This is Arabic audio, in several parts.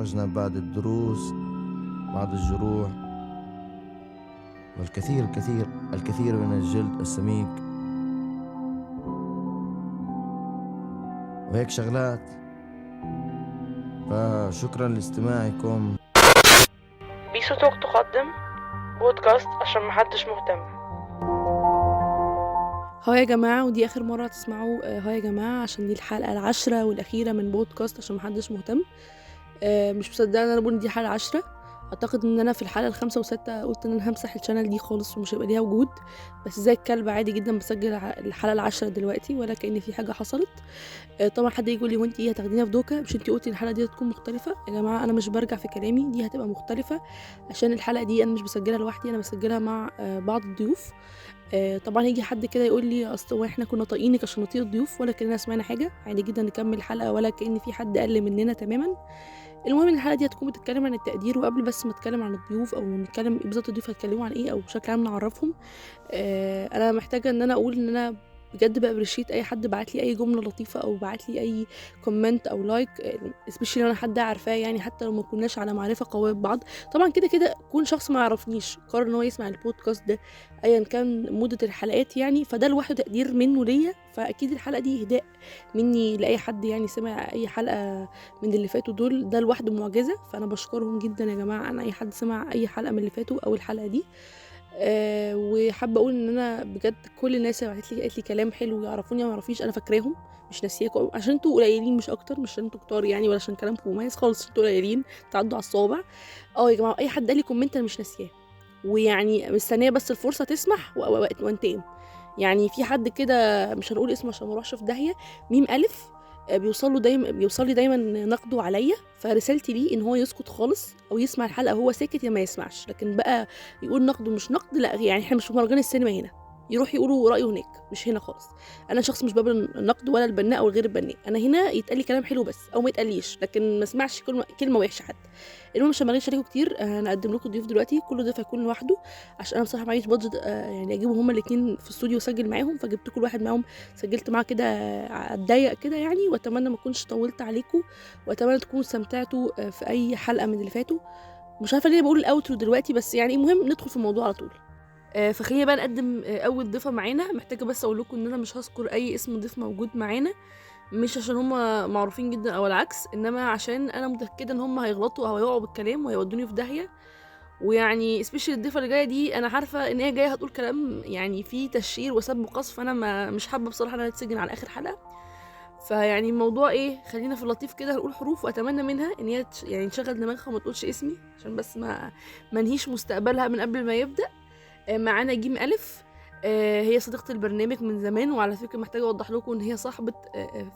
خرجنا بعد الدروس، بعد الجروح، والكثير الكثير الكثير من الجلد السميك وهيك شغلات. فشكرا لاستماعكم. بيسو توك تقدم بودكاست عشان محدش مهتم. هاي يا جماعة، ودي آخر مرة تسمعوا هاي يا جماعة، عشان دي الحلقة 10 والأخيرة من بودكاست عشان محدش مهتم. مش مصدقة ان انا بقول دي حلقة 10. اعتقد ان انا في الحلقة 5 و6 قلت ان انا همسح الشانل دي خالص ومش هيبقى ليها وجود، بس زي الكلب عادي جدا بسجل الحلقة 10 دلوقتي ولا كأن في حاجة حصلت. طبعا حد يقول لي وانت ايه هتاخدينها في دوكا؟ مش انت قلتي الحلقة دي هتكون مختلفة؟ يا جماعة انا مش برجع في كلامي، دي هتبقى مختلفة عشان الحلقة دي انا مش بسجلها لوحدي، انا بسجلها مع بعض الضيوف. طبعا هيجي حد كده يقول لي اصل هو احنا كنا طايقينك عشان نطيق الضيوف ولا كأننا سمعنا حاجة؟ عادي جدا نكمل الحلقة ولا كأن في حد اقل مننا تماما. المهم ان الحلقه دي هتكون بتتكلم عن التقدير، وقبل بس ما اتكلم عن الضيوف او نتكلم بالظبط الضيوف هيتكلموا عن ايه او بشكل عام نعرفهم، انا محتاجه ان انا اقول ان انا بجد بابريشيت اي حد بعت لي اي جمله لطيفه او بعت لي اي كومنت او لايك، اسبيشلي لو انا حد عارفاه، يعني حتى لو ما كناش على معرفه قويه ببعض. طبعا كده كده كون شخص ما يعرفنيش قرر ان هو يسمع البودكاست ده ايا كان مده الحلقات، يعني فده لوحده تقدير منه ليا، فاكيد الحلقه دي اهداء مني لاي حد يعني سمع اي حلقه من اللي فاتوا دول، ده لوحده معجزه، فانا بشكرهم جدا يا جماعه عن اي حد سمع اي حلقه من اللي فاتوا او الحلقه دي. وحابه اقول ان انا بجد كل الناس اللي قالت لي كلام حلو يعرفوني ما يعرفيش، انا فاكراهم مش ناسياكم عشان انتوا قليلين مش اكتر، مش عشان انتوا كتار يعني ولا عشان كلامكم مميز خالص، انتوا قليلين تعدوا على الصوابع. يا جماعه اي حد قال لي كومنت انا مش ناسياه، ويعني مستنيه بس الفرصه تسمح وانتقم. يعني في حد كده مش هنقول اسمه عشان ما اروحش في داهيه، ميم الف، بيوصل لي دايما نقده عليا، فرسالتي ليه ان هو يسكت خالص او يسمع الحلقه وهو ساكت يا ما يسمعش، لكن بقى يقول نقد ومش نقد لا، يعني احنا مش في مهرجان السينما هنا يروح يقولوا رايه هناك، مش هنا خالص. انا شخص مش بقبل النقد ولا البناء او الغير البناء، انا هنا يتقال لي كلام حلو بس او ما يتقاليش، لكن ما اسمعش كلمه وحشه حد. المهم مش همغيش عليكم كتير، هنقدم لكم ضيوف دلوقتي، كل ضيف هيكون لوحده عشان انا بصراحه معيش بادجت يعني اجيبهم هما الاثنين في الاستوديو واسجل معاهم، فجبت كل واحد معاهم سجلت معاه كده اتضايق كده يعني، واتمنى ما اكونش طولت عليكم، واتمنى تكونوا استمتعتوا في اي حلقه من اللي فاتوا. مش عارفه ليه بقول الاوترو دلوقتي، بس يعني المهم ندخل في الموضوع على طول. فخلينا بقى نقدم اول ضيفه معانا. محتاجه بس اقول لكم ان انا مش هذكر اي اسم ضيف موجود معانا، مش عشان هما معروفين جدا او العكس، انما عشان انا متاكده ان هما هيغلطوا او هيقعوا بالكلام وهيودوني في داهيه، ويعني سبيشال الضيفه اللي جايه دي انا عارفه ان هي جايه هتقول كلام يعني فيه تشهير وسب وقذف، فانا مش حابه بصراحه ان انا اتسجن على اخر حلقه. فيعني الموضوع ايه، خلينا في اللطيف كده هنقول حروف، واتمنى منها ان هي يعني تشغل دماغها وما تقولش اسمي عشان بس ما نهيش مستقبلها من قبل ما يبدا. معانا جيم الف، هي صديقة البرنامج من زمان، وعلى فكرة محتاجة اوضح لكم ان هي صاحبة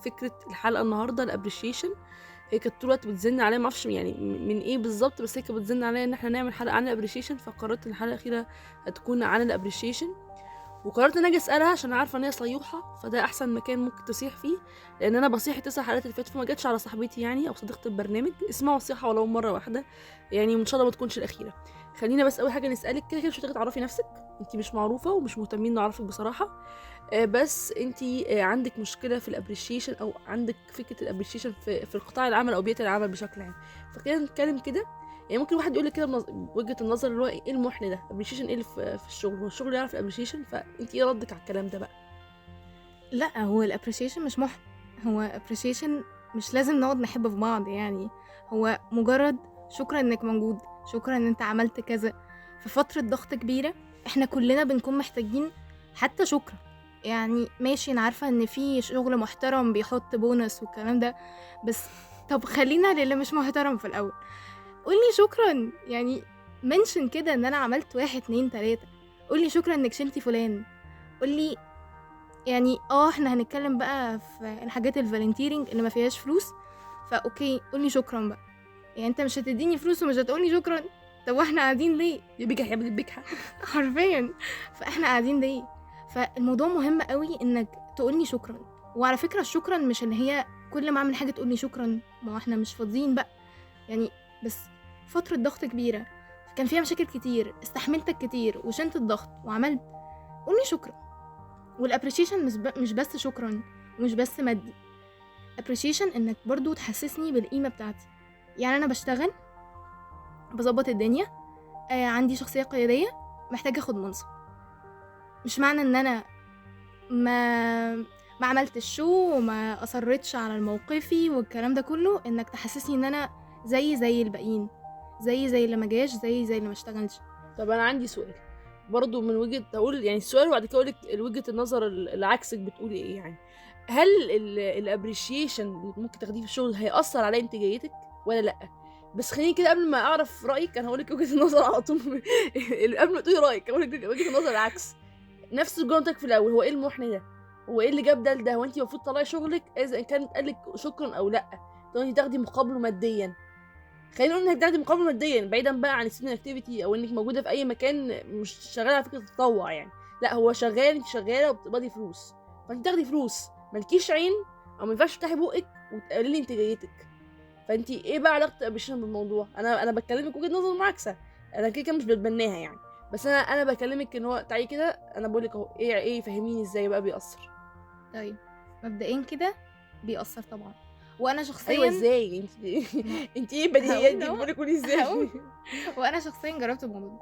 فكرة الحلقة النهاردة الابريشيشن. هي كانت طول الوقت بتزن عليا، معرفش يعني من ايه بالظبط، بس هي كانت بتزن عليا ان احنا نعمل حلقة عن الابريشيشن، فقررت ان الحلقة الأخيرة هتكون عن الابريشيشن، وقررت ان اجي اسالها عشان عارفه ان هي صيوحه، فده احسن مكان ممكن تصيح فيه، لان انا بصيح 9 حلقات اللي فاتوا فما جاتش على صاحبتي يعني او صديقه البرنامج، اسمعوا الصيحه ولو مره واحده يعني، وان شاء الله ما تكونش الاخيره. خلينا بس اول حاجه نسالك كده كده، مش محتاجه تعرفي نفسك، انت مش معروفه ومش مهتمين نعرفك بصراحه، بس انت عندك مشكله في الابريشيشن او عندك فكره الابريشيشن في القطاع العمل او بيئه العمل بشكل عام، فكده نتكلم كده. يعني ممكن واحد يقول لك كده بوجهه النظر اللي هو ايه المحن ده، ابريشيشن ايه اللي في الشغل، هو الشغل يعرف الابريشيشن؟ فانت ايه ردك على الكلام ده بقى؟ لا، هو الابريشيشن مش محن، هو ابريشيشن مش لازم نقعد نحب في بعض، يعني هو مجرد شكرا انك موجود، شكرا ان انت عملت كذا. في فترة ضغط كبيرة احنا كلنا بنكون محتاجين حتى شكرا. يعني ماشي، انا عارفة ان في شغل محترم بيحط بونص والكلام ده، بس طب خلينا للي مش محترم في الاول، قولي شكرا، يعني منشن كده ان انا عملت 1 2 3، قولي شكرا انك شلتي فلان، قولي يعني احنا هنتكلم بقى في الحاجات الفالنتيرنج اللي ما فيهاش فلوس، فاوكي قولي شكرا بقى. يعني انت مش هتديني فلوس ومش هتقولي شكرا، طب واحنا قاعدين ليه؟ يبيجح يا ابن البجحه. حرفيا، فاحنا قاعدين ليه؟ فالموضوع مهم قوي انك تقولي شكرا. وعلى فكرة الشكرا مش ان هي كل ما اعمل حاجة تقولي شكرا، ما احنا مش فاضيين بقى يعني، بس فترة ضغط كبيرة كان فيها مشاكل كتير، استحملتك كتير وشنت الضغط وعملت، قولي شكرا. والابريشيشن مش بس شكرا ومش بس مادي، appreciation انك برضو تحسسني بالقيمة بتاعتي، يعني انا بشتغل بظبط الدنيا، عندي شخصيه قياديه، محتاجه اخد منصب. مش معنى ان انا ما عملتش شو وما اصرتش على موقفي والكلام ده كله انك تحسسني ان انا زي الباقيين، زي اللي ما جاش، زي اللي ما اشتغلش. طب انا عندي سؤال برضو من وجهة، اقول يعني السؤال وبعد كده اقولك وجهة النظر اللي عكسك بتقولي ايه. يعني هل الابريشيشن اللي ممكن تاخديه في الشغل هيأثر على انتاجيتك ولا لا؟ بس خليني كده قبل ما اعرف رايك انا هقولك وجهة النظر على طول قبل ما تقولي رايك هقولك وجهة النظر العكس. نفس الجونتك في الاول، هو ايه المحن ده؟ هو ايه اللي جاب ده لده؟ هو انت المفروض تطلعي شغلك اذا كان قالك شكرا او لا، طب انت تاخدي مقابله ماديا. خلينا نقول انك تاخدي مقابل ماديا بعيدا بقى عن السيزون اكتيفيتي او انك موجوده في اي مكان مش شغاله على فكره تتطوع يعني، لا هو شغال، انت شغاله وبتقبضي فلوس، فانت تاخدي فلوس مالكيش عين او ما ينفعش تفتحي بقك وتقللي انتاجيتك. فانت ايه بقى علاقه الابريشن بالموضوع؟ انا بكلمك وجهه نظر معاكسه، انا كده مش بتبناها يعني، بس انا بكلمك ان هو تعالي كده انا بقول لك اهو ايه فهميني ازاي بقى بيأثر. طيب مبدئيا كده بيأثر طبعا، وانا شخصيا ايوه ازاي انت ايه بديهيات دي؟ هقول بقول لك قولي ازاي. هقول. وانا شخصيا جربت الموضوع ده.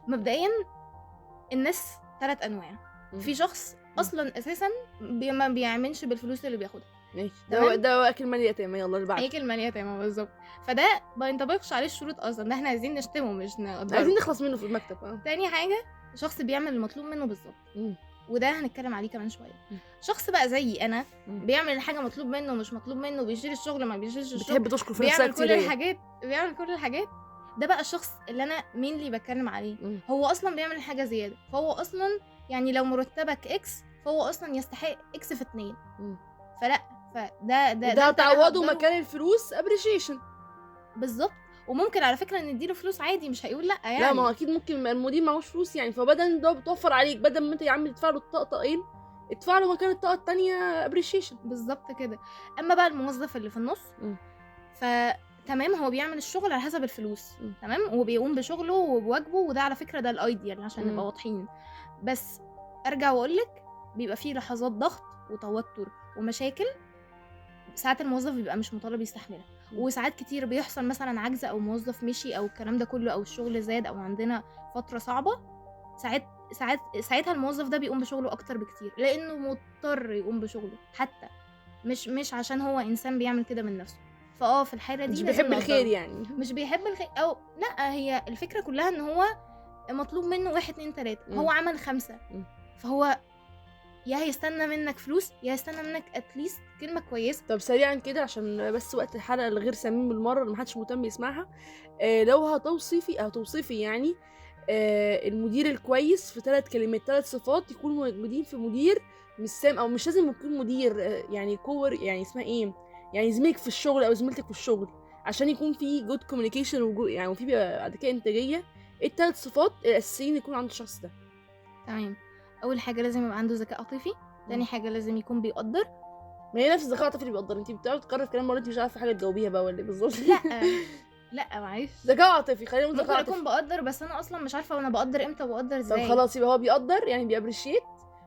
مبدئيا الناس 3 انواع. في شخص اصلا اساسا ما بيعملش بالفلوس اللي بياخدها، ماشي، تمام؟ ده اكل مال يتامى، يلا اللي بعده. اي كلمه ليها تمام بالظبط. فده ما ينطبقش عليه الشروط اصلا، ده احنا عايزين نشتمه مش نقدره. عايزين نخلص منه في المكتب. تاني حاجه شخص بيعمل المطلوب منه بالظبط، وده هنتكلم عليه كمان شويه. شخص بقى زي انا بيعمل الحاجه مطلوب منه مش مطلوب منه، بيشيل الشغل ما بيشيلش الشغل، بتحب تشكر في نفسها كتير، بيعمل كل الحاجات. ده بقى الشخص اللي انا مين اللي بتكلم عليه. هو اصلا بيعمل حاجه زياده، فهو اصلا يعني لو مرتبك اكس فهو اصلا يستحق اكس في 2. فلا، فده تعوضه مكان الفلوس ابريشيشن بالظبط. وممكن على فكره نديله فلوس عادي، مش هيقول لا يعني. لا ما هو اكيد ممكن المدير معهوش فلوس يعني، فبدل ده بتوفر عليك، بدل ما انت يا عم تدفع له طقطقين ادفع له مكان الطاقه الثانيه ابريشيشن. بالظبط كده. اما بقى الموظف اللي في النص فتمام، هو بيعمل الشغل على حسب الفلوس، تمام، وبيقوم بشغله وبواجبه، وده على فكره ده الايديال عشان نبقى واضحين. بس ارجع واقول لك بيبقى فيه لحظات ضغط وتوتر ومشاكل، ساعات الموظف بيبقى مش مطالب يستحملها، وساعات كتير بيحصل مثلا عجز او موظف مشي او الكلام ده كله، او الشغل زاد او عندنا فتره صعبه، ساعتها الموظف ده بيقوم بشغله اكتر بكتير، لانه مضطر يقوم بشغله، حتى مش عشان هو انسان بيعمل كده من نفسه. في الحاله دي مش بيحب الخير يعني، مش بيحب الخير، او لا، هي الفكره كلها ان هو مطلوب منه 1 2 3 هو عمل 5، فهو يا هيستنى منك فلوس يا هيستنى منك اتليست كلمه كويسه. طب سريعا كده عشان بس وقت الحلقه الغير سمين بالمره اللي محدش مهتم يسمعها، لو هتوصفي يعني المدير الكويس في 3 كلمات، 3 صفات يكونوا موجودين في مدير مش سام، او مش لازم يكون مدير، يعني كور، يعني اسمها ايه، يعني زميلك في الشغل او زميلتك في الشغل، عشان يكون في جود كوميونيكيشن يعني وفي بعد كده انتاجيه. ايه ال3 صفات الاساسيين يكون عند الشخص ده؟ تمام. اول حاجه لازم يبقى عنده ذكاء عاطفي، تاني حاجه لازم يكون بيقدر. ما هي نفس الذكاء العاطفي اللي بيقدر، انت بتعرفي تقرر كلام ولا انت مش عارفه حاجه تجاوبيها بقى ولا ايه بالظبط؟ لا معلش، ذكاء عاطفي، خلينا نقول ذكاء عاطفي. ممكن اكون بقدر بس انا اصلا مش عارفه انا بقدر امتى وبقدر ازاي. طب خلاص يبقى هو بيقدر يعني بيابريشيت،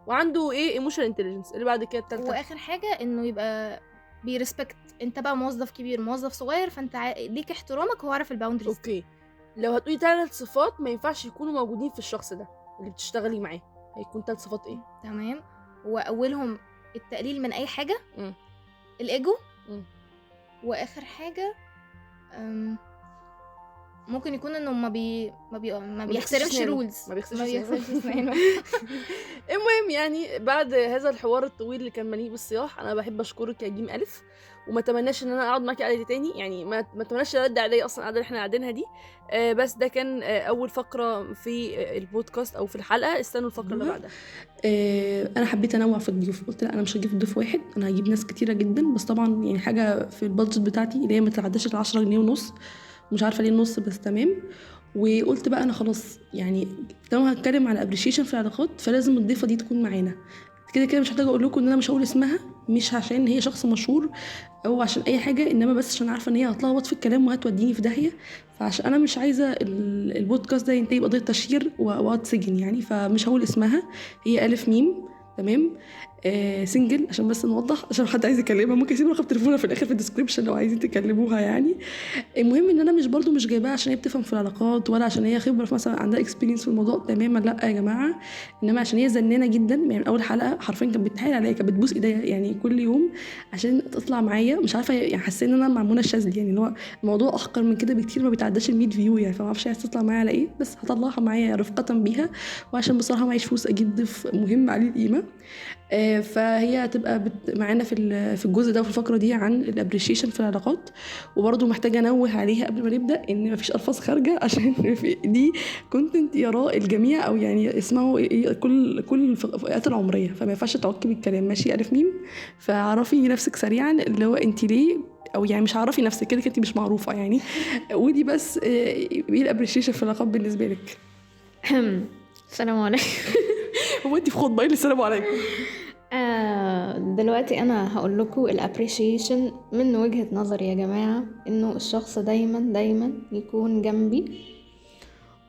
وعنده ايه ايموشنال انتليجنس. اللي بعد كده التالتة، واخر حاجه انه يبقى بيرسبكت. انت بقى موظف كبير موظف صغير، فانت ليك احترامك، هو عارف الباوندريز. اوكي، لو هتقولي 3 صفات ما ينفعش يكونوا موجودين في الشخص ده اللي بتشتغلي معاه، هيكون 3 صفات ايه؟ تمام. واولهم التقليل من اي حاجه، الايجو، واخر حاجه ممكن يكون انه ما بيحترمش رولز، ما بيغسلش اسنانه. المهم يعني بعد هذا الحوار الطويل اللي كان مليء بالصياح، انا بحب اشكرك يا جيم الف، وما اتمناش ان انا اقعد معاكي قعده تاني، يعني ما اتمناش ارد عليا اصلا القعده اللي احنا قاعدينها دي. بس ده كان اول فقره في البودكاست او في الحلقه، استنوا الفقره اللي بعدها. انا حبيت انوع في الضيوف، قلت لا انا مش هجيب ضيف واحد، انا هجيب ناس كتيره جدا، بس طبعا يعني حاجه في البادجت بتاعتي اللي هي ما تعداش 10 جنيه ونص، مش عارفه ليه النص بس تمام. وقلت بقى انا خلاص يعني لو هتكلم على ابريشيشن في العلاقات فلازم الضيفه دي تكون معانا. كده مش هحتاج اقول لكم ان انا مش هقول اسمها، مش عشان هي شخص مشهور او عشان اي حاجه، انما بس عشان عارفه ان هي هتلخبط في الكلام وهتوديني في داهيه، فعشان انا مش عايزه البودكاست ده ينتهي يبقى قضيه تشهير واتسجن يعني، فمش هقول اسمها. هي الف ميم، تمام. سنجل، عشان بس نوضح، عشان حد عايز يكلمها ممكن يسيب رقم تليفونها في الاخر في الديسكريبشن لو عايزين تكلموها يعني. المهم ان انا مش برضو مش جايباها عشان هي بتفهم في العلاقات ولا عشان هي خبره مثلا عندها اكسبيرينس في الموضوع تماما، لا يا جماعه، انما عشان هي زنانه جدا. يعني من اول حلقه حرفيا كانت بتحايل عليا، كانت بتبوس ايديا يعني كل يوم عشان تطلع معايا. مش عارفه يعني حاسه ان انا مع منى الشاذلي، يعني اللي هو الموضوع احقر من كده بكتير، ما بيتعداش ال 100 فيو يعني. فما اعرفش عايز تطلع معايا على ايه، بس هطلعها معايا رفقه بيها، وعشان بصراحه معيش فلوس اجيب ضيف مهم عليه القيمه. فهي هتبقى معانا في الجزء ده وفي الفقره دي عن الابريشيشن في العلاقات. وبرضه محتاجه انوه عليها قبل ما نبدا ان مفيش الفاظ خارجه، عشان دي كونتنت يراه الجميع، او يعني اسمعوا كل الفئات العمريه، فما ينفعش تعقي بالكلام. ماشي الف ميم. فعرفي نفسك سريعا اللي هو انت ليه، او يعني مش عرفي نفسك كده انت مش معروفه يعني. ودي بس ايه الابريشيشن في العلاقات بالنسبه لك؟ السلام عليكم. هو انت في خطبه ايه السلام عليكم؟ دلوقتي انا هقول لكم الابريشيشن من وجهة نظري يا جماعة، انه الشخص دايما يكون جنبي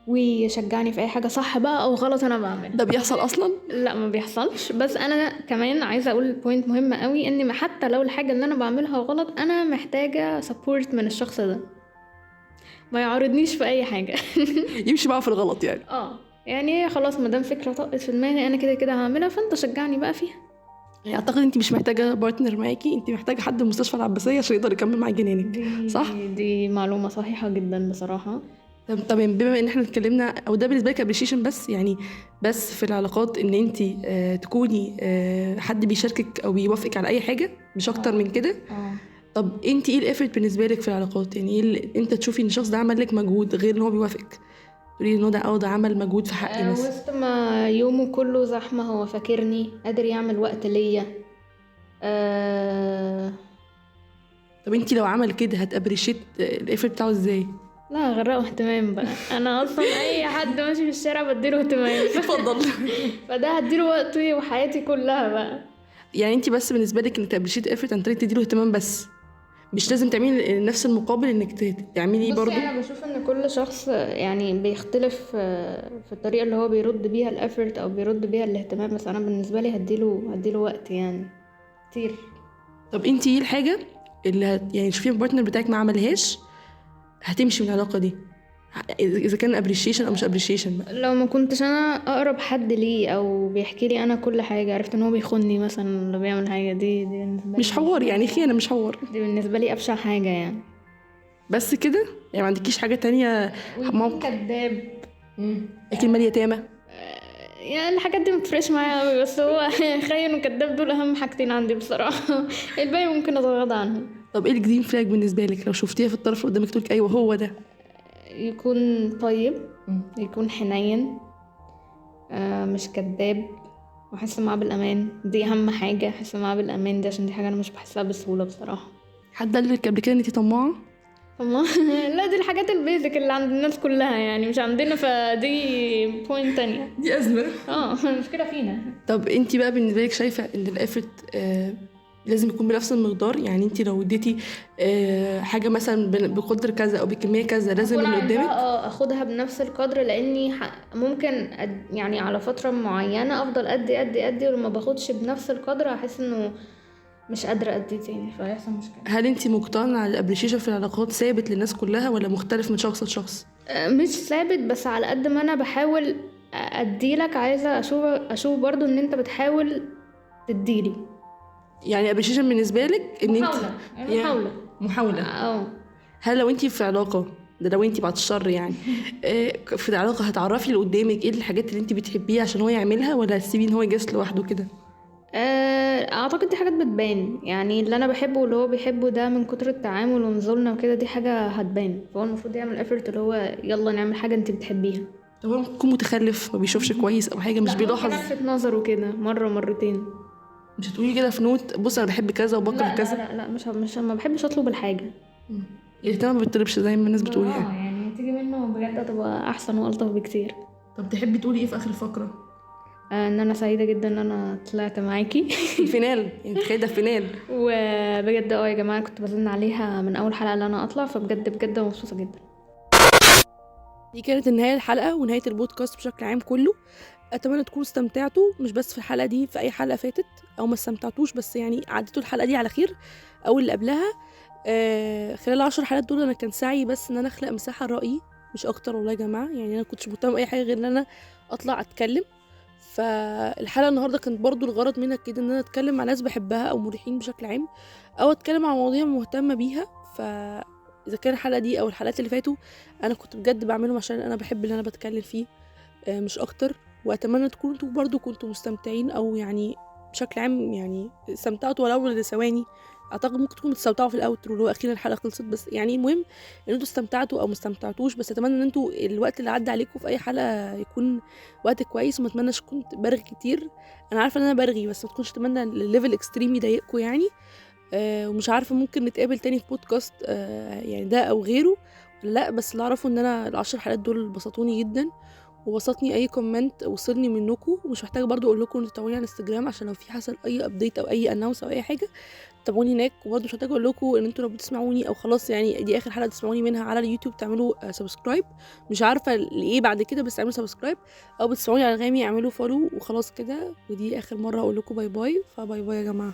ويشجعني في اي حاجة صح بقى او غلط انا بعملها. ده بيحصل اصلا؟ لا ما بيحصلش، بس انا كمان عايزة اقول بوينت مهمة قوي، ان حتى لو الحاجة اللي انا بعملها غلط انا محتاجة سبورت من الشخص ده، ما يعارضنيش في اي حاجة. يمشي معاه في الغلط يعني. يعني خلاص مادام فكرة طقت في دماغي انا كده هعملها، فانت شجعني بقى فيها. يعني اعتقد انت مش محتاجه بارتنر معاكي، انت محتاجه حد من مستشفى العباسيه عشان يقدر يكمل معاك جنانك، صح؟ دي معلومة صحيحة جدا بصراحة. تمام. بما ان احنا اتكلمنا، او ده بالنسبه لك ابريشيشن بس يعني، بس في العلاقات ان انت تكوني حد بيشاركك او بيوافقك على اي حاجه، مش اكتر من كده. طب انت ايه الافرت بالنسبه لك في العلاقات؟ يعني ايه انت تشوفي ان الشخص ده عمل لك مجهود غير ان هو بيوافقك، تقولي ان هو ده عمل مجهود في حقي بس؟ وسط ما يومه كله زحمة هو فاكرني، قادر يعمل وقت ليا. طب انت لو عمل كده هتابريشيت الافرت بتاعه ازاي؟ لا غرقه اهتمام بقى. انا اصلا اي حد ماشي في الشارع بديله اهتمام. اتفضل. فده هديله وقتي وحياتي كلها بقى. يعني انت بس بالنسبه لك انك تابريشيت افرت عن طريق تديله اهتمام بس، مش لازم تعملي نفس المقابل انك تعملي برضو؟ بصي انا بشوف ان كل شخص يعني بيختلف في الطريقه اللي هو بيرد بيها الافرت او بيرد بيها الاهتمام، بس انا بالنسبه لي هديله وقت يعني كتير. طب انت ايه الحاجه اللي يعني تشوفيها البارتنر بتاعك ما عملهاش هتمشي من العلاقه دي، اذا كان ابريشيشن او مش ابريشيشن بقى؟ لو ما كنتش انا اقرب حد ليه او بيحكي لي انا كل حاجه، عرفت ان هو بيخوني مثلا ولا بيعمل حاجه، دي بالنسبه لي مش حوار يعني، خيانه مش حوار، دي بالنسبه لي ابشع حاجه يعني. بس كده يعني؟ ما عندكيش حاجه تانية؟ ويكون كداب. اكل مال يتامى. يعني الحاجات دي متفرقش معايا قوي، بس هو خاين وكداب دول اهم حاجتين عندي بصراحه. الباقي ممكن اتغاضى عنهم. طب ايه الجرين فلاج بالنسبه لك لو شفتيها في الطرف اللي قدامك تقولك ايوه هو ده؟ يكون طيب، يكون حنين، مش كداب، واحس معاه بالامان. دي اهم حاجه، احس معاه بالامان دي، عشان دي حاجه انا مش بحسها بسهوله بصراحه. حد قال لك قبل كده ان انت طماعه؟ طبعا. لا دي الحاجات البيزك اللي عند الناس كلها يعني، مش عندنا، فدي بوينت تانية، دي ازمه. المشكله فينا. طب انت بقى بالنسبه لك شايفه ان الافرت لازم يكون بنفس المقدار؟ يعني انت لو اديتي حاجه مثلا بقدر كذا او بكميه كذا، لازم اللي قدامك اخدها بنفس القدر، لاني ممكن يعني على فتره معينه افضل ادي ولما باخدش بنفس القدر احس انه مش قادره ادي تاني، فيحصل مشكله. هل انت مقتنعه الابريشيشن في العلاقات ثابت للناس كلها ولا مختلف من شخص لشخص؟ مش ثابت، بس على قد ما انا بحاول اديلك، عايزه اشوف برضو ان انت بتحاول تديلي. يعني ابريشيشن بالنسبه لك ان انت محاوله. هل لو انت في علاقه، ده لو انت بعد الشر يعني في العلاقه، هتعرفي اللي قدامك ايه الحاجات اللي انت بتحبيها عشان هو يعملها، ولا هتسيبيه ان هو يجس لوحده كده؟ اعتقد دي حاجات بتبان، يعني اللي انا بحبه واللي هو بيحبه ده من كتر التعامل ونزولنا وكده، دي حاجه هتبان، فهو المفروض يعمل افورت اللي هو يلا نعمل حاجه انت بتحبيها. طب هو ممكن متخلف، ما بيشوفش كويس او حاجه، مش بيلاحظ؟ لفت نظره كده مره مرتين. مش هتقولي كده في نوت بص انا بحب كذا وبكره كذا؟ لا مش ما بحبش اطلب الحاجه. الاهتمام ما بيطلبش زي ما الناس بتقول يعني تيجي منه بجد هتبقى احسن والطف بكتير. طب تحبي تقولي ايه في اخر الفقره؟ ان انا سعيده جدا ان انا طلعت معاكي الفينال، انت كده فينال. وبجد يا جماعه كنت بزن عليها من اول حلقه ان انا اطلع، فبجد مبسوطه جدا. دي كانت نهاية الحلقة ونهاية البودكاست بشكل عام كله. اتمنى تكونوا استمتعتوا، مش بس في الحلقه دي، في اي حلقه فاتت، او ما استمتعتوش بس يعني عديتوا الحلقه دي على خير او اللي قبلها. خلال 10 حلقات دول انا كان سعي بس ان انا اخلق مساحه لرأيي مش اكتر والله يا جماعه. يعني انا كنتش مهتمه باي حاجه غير ان انا اطلع اتكلم. فالحلقه النهارده كانت برضو الغرض منها كده ان انا اتكلم مع ناس بحبها او مريحين بشكل عام، او اتكلم عن مواضيع مهتمه بيها. فاذا كان الحلقه دي او الحلقات اللي فاتوا انا كنت بجد بعملهم عشان انا بحب اللي انا بتكلم فيه مش اكتر. واتمنى تكونوا انتوا برضو كنتوا مستمتعين، او يعني بشكل عام يعني استمتعتوا ولو لثواني. اعتقد ممكن تكونوا بتستمتعوا في الاوترو اللي هو اخيرا الحلقه خلصت، بس يعني المهم ان انتوا استمتعتوا او ما استمتعتوش. بس اتمنى ان انتوا الوقت اللي عدى عليكم في اي حلقه يكون وقت كويس، وما اتمناش كنت برغي كتير. انا عارفه ان انا برغي، بس ما تكونش اتمنى الليفل اكستريم يضايقكم يعني. ومش عارفه ممكن نتقابل تاني في بودكاست يعني ده او غيره ولا لا. بس اللي اعرفه ان انا ال10 حلقات دول بسطوني جدا، وبسطني اي كومنت وصلني منكم. ومش محتاجه برضو اقول لكم تتابعوني على انستجرام عشان لو في حصل اي ابديت او اي اناونس او اي حاجه تابعوني هناك. وبرضو مش محتاجه اقول لكم ان انتوا لو بتسمعوني او خلاص يعني دي اخر حلقه تسمعوني منها على اليوتيوب تعملوا سبسكرايب. مش عارفه لايه بعد كده، بس اعملوا سبسكرايب. او بتسمعوني على غامي اعملوا فولو وخلاص كده. ودي اخر مره اقول لكم باي باي، فباي باي يا جماعه.